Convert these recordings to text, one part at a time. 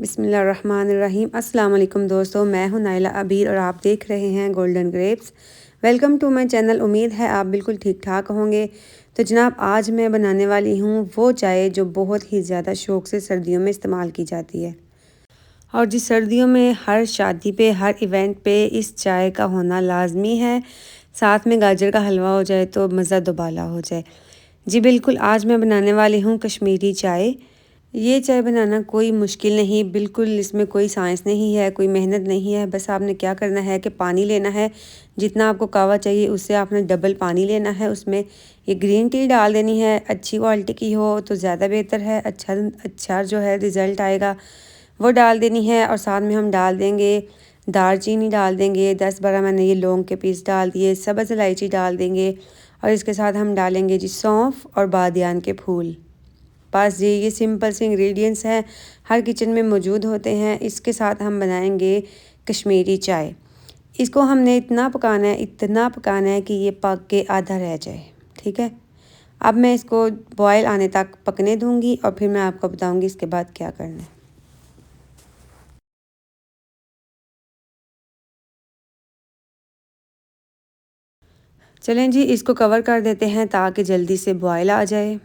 बिस्मिल्लाहिर्रहमानिर्रहीम। अस्सलाम वालेकुम दोस्तों, मैं हूं नाइला अबीर और आप देख रहे हैं golden grapes. Welcome to my channel. उम्मीद है आप बिल्कुल ठीक ठाक होंगे। तो जनाब, आज मैं बनाने वाली हूं वो चाय जो बहुत ही ज़्यादा शौक़ से सर्दियों में इस्तेमाल की जाती है। और जिस सर्दियों में हर शादी पे, हर इवेंट पे इस चाय का होना लाजमी है। साथ में गाजर का हलवा हो जाए तो मज़ा दुबाला हो जाए। जी बिल्कुल, आज मैं बनाने वाली हूँ कश्मीरी चाय। ये चाय बनाना कोई मुश्किल नहीं, बिल्कुल इसमें कोई साइंस नहीं है, कोई मेहनत नहीं है। बस आपने क्या करना है कि पानी लेना है, जितना आपको कहवा चाहिए उससे आपने डबल पानी लेना है। उसमें ये ग्रीन टी डाल देनी है, अच्छी क्वालिटी की हो तो ज़्यादा बेहतर है, अच्छा जो है रिज़ल्ट आएगा वो डाल देनी है। और साथ में हम डाल देंगे दालचीनी, डाल देंगे 10-12 मैंने ये लौंग के पीस डाल दिए, सब्ज़ इलायची डाल देंगे और इसके साथ हम डालेंगे जी सौंफ और बादियान के फूल। बस जी, ये सिंपल से इंग्रेडिएंट्स हैं, हर किचन में मौजूद होते हैं। इसके साथ हम बनाएंगे कश्मीरी चाय। इसको हमने इतना पकाना है कि ये पक के आधा रह जाए। ठीक है, अब मैं इसको बॉयल आने तक पकने दूंगी और फिर मैं आपको बताऊंगी इसके बाद क्या करना है। चलें जी, इसको कवर कर देते हैं ताकि जल्दी से बॉयल आ जाए।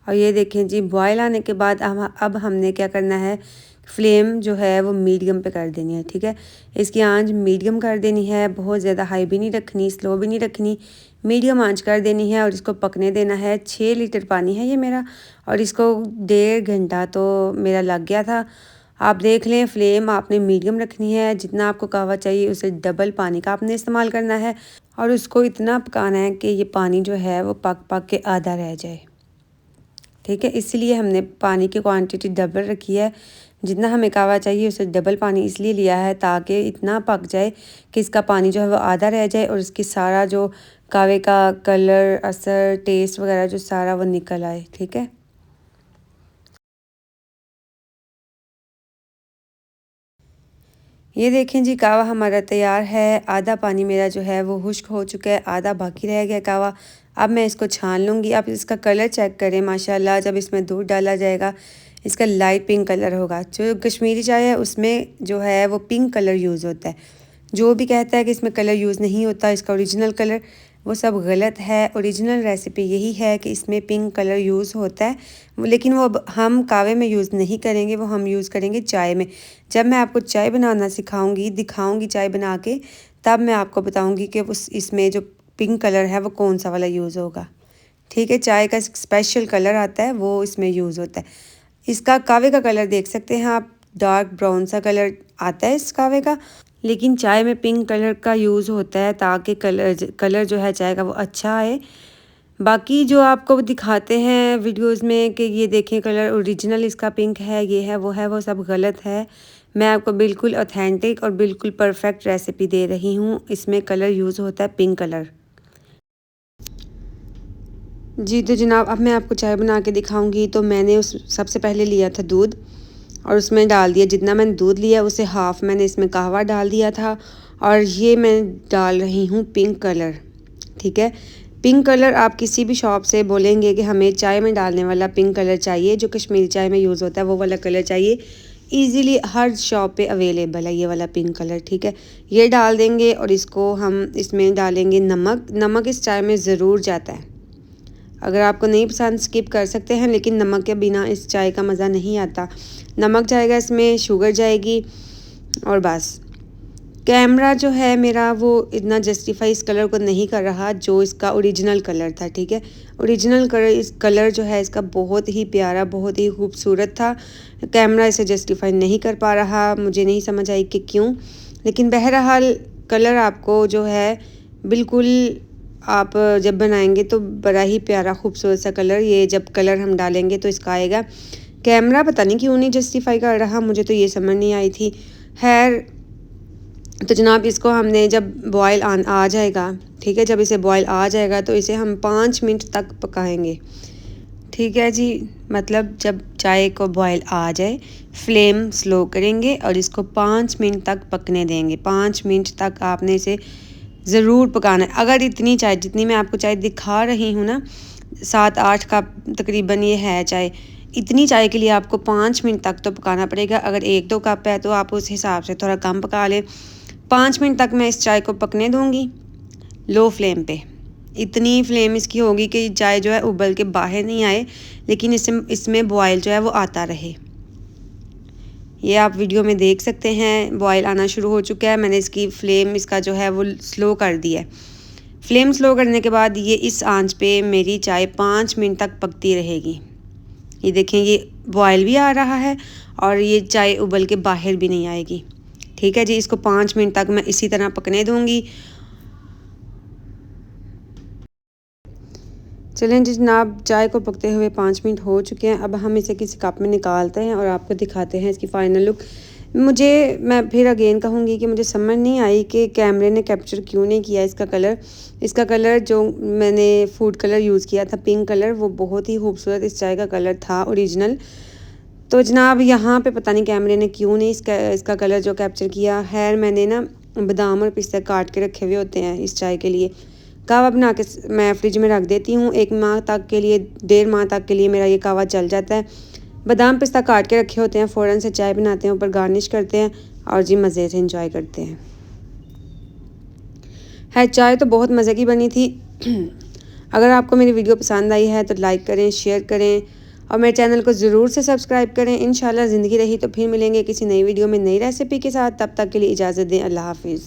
और ये देखें जी, बॉयल आने के बाद अब हमने क्या करना है, फ्लेम जो है वो मीडियम पे कर देनी है। ठीक है, इसकी आंच मीडियम कर देनी है, बहुत ज़्यादा हाई भी नहीं रखनी, स्लो भी नहीं रखनी, मीडियम आंच कर देनी है। और इसको पकने देना है। 6 लीटर पानी है ये मेरा और इसको 1.5 घंटा तो मेरा लग गया था। आप देख लें, फ्लेम आपने मीडियम रखनी है, जितना आपको कहवा चाहिए उससे डबल पानी का आपने इस्तेमाल करना है। और उसको इतना पकाना है कि ये पानी जो है वो पक पक के आधा रह जाए। ठीक है, इसलिए हमने पानी की क्वांटिटी डबल रखी है, जितना हमें कहवा चाहिए उससे डबल पानी इसलिए लिया है ताकि इतना पक जाए कि इसका पानी जो है वो आधा रह जाए और इसकी सारा जो कहवे का कलर, असर, टेस्ट वगैरह जो सारा वो निकल आए। ठीक है, ये देखें जी, कहवा हमारा तैयार है। आधा पानी मेरा जो है वो खुश्क हो चुका है, आधा बाकी रह गया कहवा। अब मैं इसको छान लूँगी। आप इसका कलर चेक करें, माशाल्लाह जब इसमें दूध डाला जाएगा इसका लाइट पिंक कलर होगा। जो कश्मीरी चाय है उसमें जो है वो पिंक कलर यूज़ होता है। जो भी कहता है कि इसमें कलर यूज़ नहीं होता, इसका ओरिजिनल कलर, वो सब गलत है। ओरिजिनल रेसिपी यही है कि इसमें पिंक कलर यूज़ होता है, लेकिन वो अब हम कावे में यूज़ नहीं करेंगे, वो हम यूज़ करेंगे चाय में। जब मैं आपको चाय बनाना सिखाऊंगी, दिखाऊंगी चाय बना के, तब मैं आपको बताऊंगी कि उस इसमें जो पिंक कलर है वो कौन सा वाला यूज़ होगा। ठीक है, चाय का स्पेशल कलर आता है वो इसमें यूज़ होता है। इसका कावे का कलर देख सकते हैं आप, डार्क ब्राउन सा कलर आता है इस कावे का, लेकिन चाय में पिंक कलर का यूज़ होता है ताकि कलर जो है चाय का वो अच्छा आए। बाकी जो आपको दिखाते हैं वीडियोस में कि ये देखें कलर ओरिजिनल इसका पिंक है, ये है, वो सब गलत है। मैं आपको बिल्कुल ऑथेंटिक और बिल्कुल परफेक्ट रेसिपी दे रही हूँ। इसमें कलर यूज़ होता है पिंक कलर। जी तो जनाब, अब मैं आपको चाय बना के दिखाऊंगी। तो मैंने उस सबसे पहले लिया था दूध और उसमें डाल दिया, जितना मैंने दूध लिया उससे हाफ़ मैंने इसमें कहवा डाल दिया था। और ये मैं डाल रही हूँ पिंक कलर। ठीक है, पिंक कलर आप किसी भी शॉप से बोलेंगे कि हमें चाय में डालने वाला पिंक कलर चाहिए, जो कश्मीरी चाय में यूज़ होता है वो वाला कलर चाहिए। ईज़िली हर शॉप पे अवेलेबल है ये वाला पिंक कलर। ठीक है, ये डाल देंगे और इसको हम इसमें डालेंगे नमक। नमक इस चाय में ज़रूर जाता है, अगर आपको नहीं पसंद स्किप कर सकते हैं, लेकिन नमक के बिना इस चाय का मज़ा नहीं आता। नमक जाएगा इसमें, शुगर जाएगी और बस। कैमरा जो है मेरा वो इतना जस्टिफाई इस कलर को नहीं कर रहा जो इसका ओरिजिनल कलर था। ठीक है, ओरिजिनल कलर, इस कलर जो है इसका बहुत ही प्यारा, बहुत ही खूबसूरत था। कैमरा इसे जस्टिफाई नहीं कर पा रहा, मुझे नहीं समझ आई कि क्यों। लेकिन बहरहाल कलर आपको जो है बिल्कुल, आप जब बनाएंगे तो बड़ा ही प्यारा खूबसूरत सा कलर, ये जब कलर हम डालेंगे तो इसका आएगा। कैमरा पता नहीं क्यों नहीं जस्टिफाई कर रहा, मुझे तो ये समझ नहीं आई थी। खैर, तो जनाब इसको हमने जब बॉयल आ जाएगा, ठीक है, जब इसे बॉयल आ जाएगा तो इसे हम 5 मिनट तक पकाएंगे। ठीक है जी, मतलब जब चाय को बॉयल आ जाए फ्लेम स्लो करेंगे और इसको 5 मिनट तक पकने देंगे। 5 मिनट तक आपने इसे ज़रूर पकाना है। अगर इतनी चाय, जितनी मैं आपको चाय दिखा रही हूँ ना, 7-8 कप तकरीबन ये है चाय, इतनी चाय के लिए आपको 5 मिनट तक तो पकाना पड़ेगा। अगर 1-2 कप है तो आप उस हिसाब से थोड़ा कम पका लें। 5 मिनट तक मैं इस चाय को पकने दूँगी लो फ्लेम पे। इतनी फ्लेम इसकी होगी कि चाय जो है उबल के बाहर नहीं आए, लेकिन इसमें बॉयल जो है वो आता रहे। ये आप वीडियो में देख सकते हैं बॉयल आना शुरू हो चुका है। मैंने इसकी फ्लेम इसका जो है वो स्लो कर दिया है। फ्लेम स्लो करने के बाद ये इस आंच पे मेरी चाय 5 मिनट तक पकती रहेगी। ये देखें ये बॉयल भी आ रहा है और ये चाय उबल के बाहर भी नहीं आएगी। ठीक है जी, इसको 5 मिनट तक मैं इसी तरह पकने दूँगी। चलें जी जनाब, चाय को पकते हुए 5 मिनट हो चुके हैं। अब हम इसे किसी कप में निकालते हैं और आपको दिखाते हैं इसकी फ़ाइनल लुक। मैं फिर अगेन कहूँगी कि मुझे समझ नहीं आई कि कैमरे ने कैप्चर क्यों नहीं किया इसका कलर। इसका कलर जो मैंने फूड कलर यूज़ किया था पिंक कलर, वो बहुत ही खूबसूरत इस चाय का कलर था ओरिजिनल। तो जनाब यहाँ पे पता नहीं कैमरे ने क्यों नहीं इसका कलर जो कैप्चर किया है। मैंने ना बादाम और पिस्ता काट के रखे हुए होते हैं इस चाय के लिए। कहवा बना के मैं फ्रिज में रख देती हूँ 1 माह तक के लिए, 1.5 माह तक के लिए मेरा ये कहवा चल जाता है। बादाम पिस्ता काट के रखे होते हैं, फ़ौरन से चाय बनाते हैं, ऊपर गार्निश करते हैं और जी मज़े से इंजॉय करते हैं। है चाय तो बहुत मज़े की बनी थी। अगर आपको मेरी वीडियो पसंद आई है तो लाइक करें, शेयर करें और मेरे चैनल को ज़रूर से सब्सक्राइब करें। इंशाल्लाह ज़िंदगी रही तो फिर मिलेंगे किसी नई वीडियो में नई रेसिपी के साथ। तब तक के लिए इजाज़त दें। अल्लाह हाफिज़।